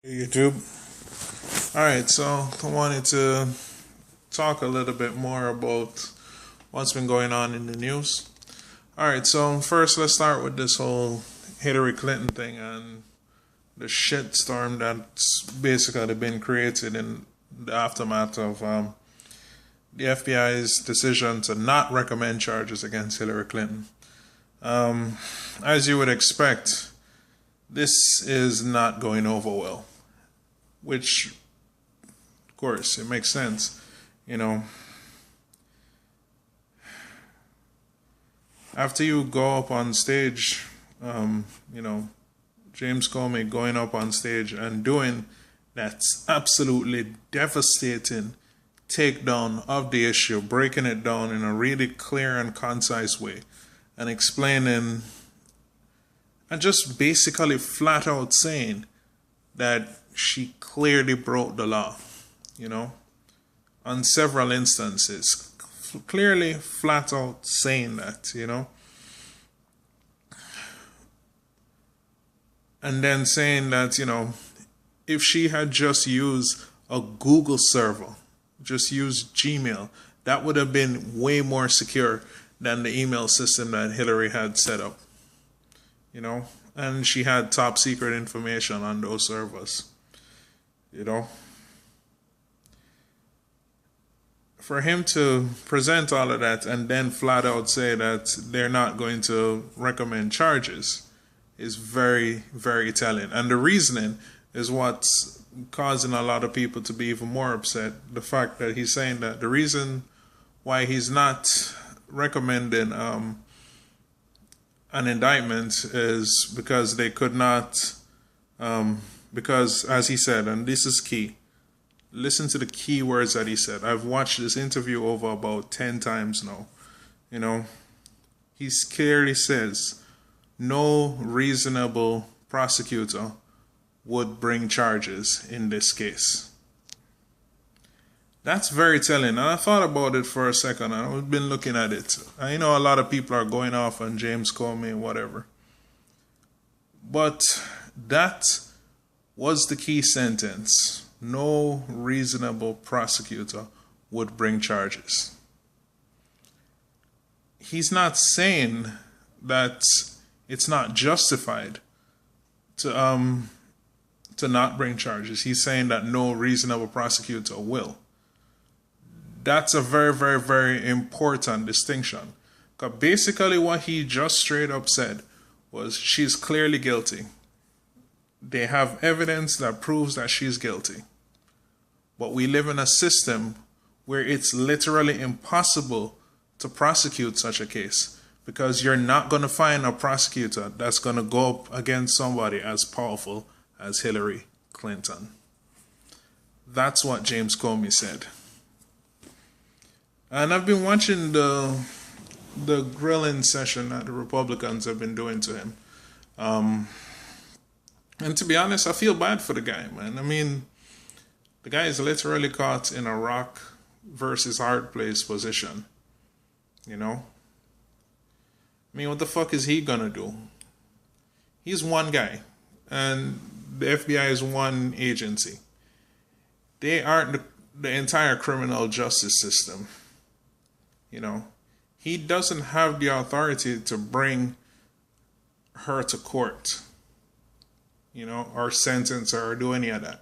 YouTube. Alright, so I wanted to talk a little bit more about what's been going on in the news. Alright, so first let's start with this whole Hillary Clinton thing and the shitstorm that's basically been created in the aftermath of the FBI's decision to not recommend charges against Hillary Clinton. As you would expect, this is not going over well. Which, of course, it makes sense. After you go up on stage, James Comey going up on stage and doing that absolutely devastating takedown of the issue, breaking it down in a really clear and concise way, and explaining, and just basically flat out saying that she clearly broke the law, on several instances. Clearly, flat out saying that, And then saying that, if she had just used a Google server, just used Gmail, that would have been way more secure than the email system that Hillary had set up, And she had top secret information on those servers. For him to present all of that and then flat out say that they're not going to recommend charges is very, very telling. And the reasoning is what's causing a lot of people to be even more upset. The fact that he's saying that the reason why he's not recommending an indictment is because they could not, because, as he said, and this is key, listen to the key words that he said. I've watched this interview over about 10 times now. He clearly says no reasonable prosecutor would bring charges in this case. That's very telling. And I thought about it for a second, and I've been looking at it. I know a lot of people are going off on James Comey and whatever. But that was the key sentence. No reasonable prosecutor would bring charges. He's not saying that it's not justified to not bring charges. He's saying that no reasonable prosecutor will. That's a very, very, very important distinction. Because basically what he just straight up said was she's clearly guilty. They have evidence that proves that she's guilty. But we live in a system where it's literally impossible to prosecute such a case because you're not going to find a prosecutor that's going to go up against somebody as powerful as Hillary Clinton. That's what James Comey said. And I've been watching the grilling session that the Republicans have been doing to him. And to be honest, I feel bad for the guy, man. I mean, the guy is literally caught in a rock versus hard place position. I mean, what the fuck is he gonna do? He's one guy, and the FBI is one agency. They aren't the entire criminal justice system. He doesn't have the authority to bring her to court, or sentence her or do any of that.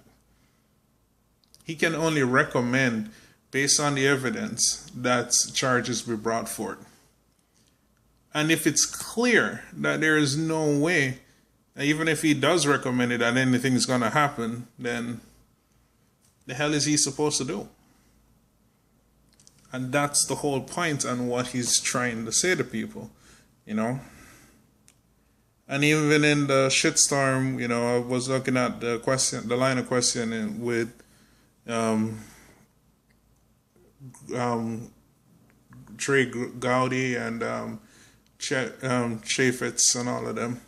He can only recommend based on the evidence that charges be brought forth. And if it's clear that there is no way, even if he does recommend it, that anything's going to happen, then the hell is he supposed to do? And that's the whole point and what he's trying to say to people, And even in the shitstorm, I was looking at the line of questioning with Trey Gowdy and Chaffetz and all of them.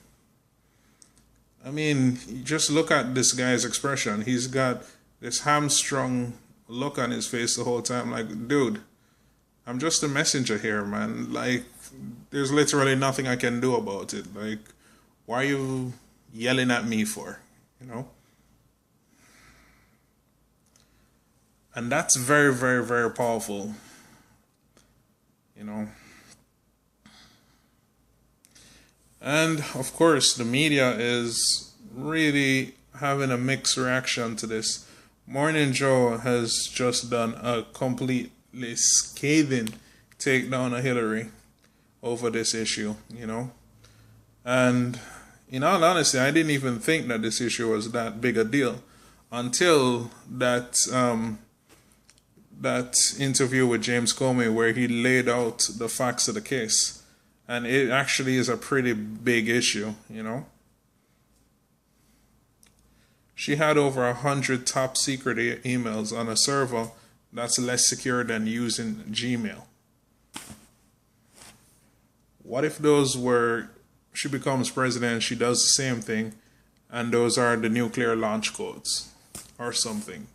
I mean, just look at this guy's expression. He's got this hamstrung look on his face the whole time. Like, dude, I'm just a messenger here, man. Like, there's literally nothing I can do about it. Like, why are you yelling at me for? And that's very, very, very powerful. You know. And of course, the media is really having a mixed reaction to this. Morning Joe has just done a completely scathing takedown of Hillary over this issue, you know. And in all honesty, I didn't even think that this issue was that big a deal until that that interview with James Comey where he laid out the facts of the case. And it actually is a pretty big issue, you know. She had over 100 top secret emails on a server that's less secure than using Gmail. What if those were, she becomes president, she does the same thing, and those are the nuclear launch codes or something?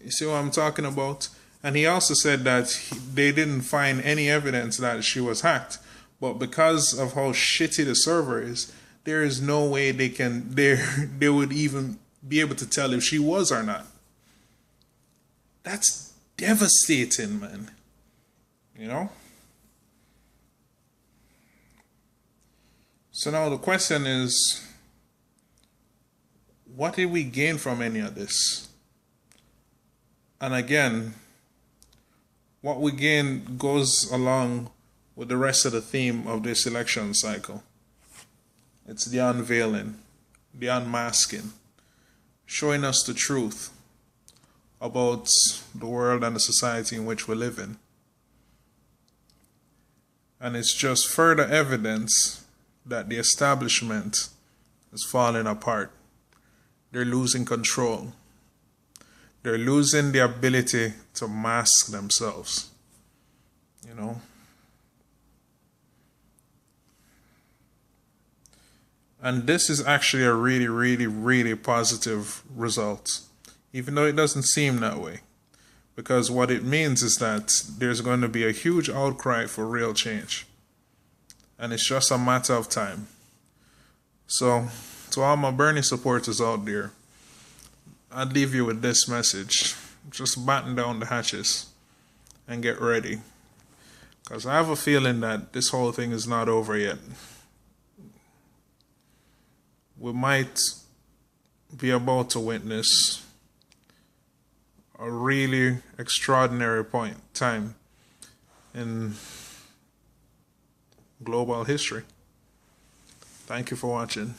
You see what I'm talking about? And he also said that they didn't find any evidence that she was hacked. But because of how shitty the server is, there is no way they would even be able to tell if she was or not. That's devastating, man. You know? So now the question is, what did we gain from any of this? And again, what we gain goes along with the rest of the theme of this election cycle. It's the unveiling, the unmasking, showing us the truth about the world and the society in which we live in. And it's just further evidence that the establishment is falling apart. They're losing control. They're losing the ability to mask themselves. You know? And this is actually a really, really, really positive result, even though it doesn't seem that way. Because what it means is that there's going to be a huge outcry for real change. And it's just a matter of time. So, to all my Bernie supporters out there, I'd leave you with this message. Just batten down the hatches and get ready. Because I have a feeling that this whole thing is not over yet. We might be about to witness a really extraordinary time in global history. Thank you for watching.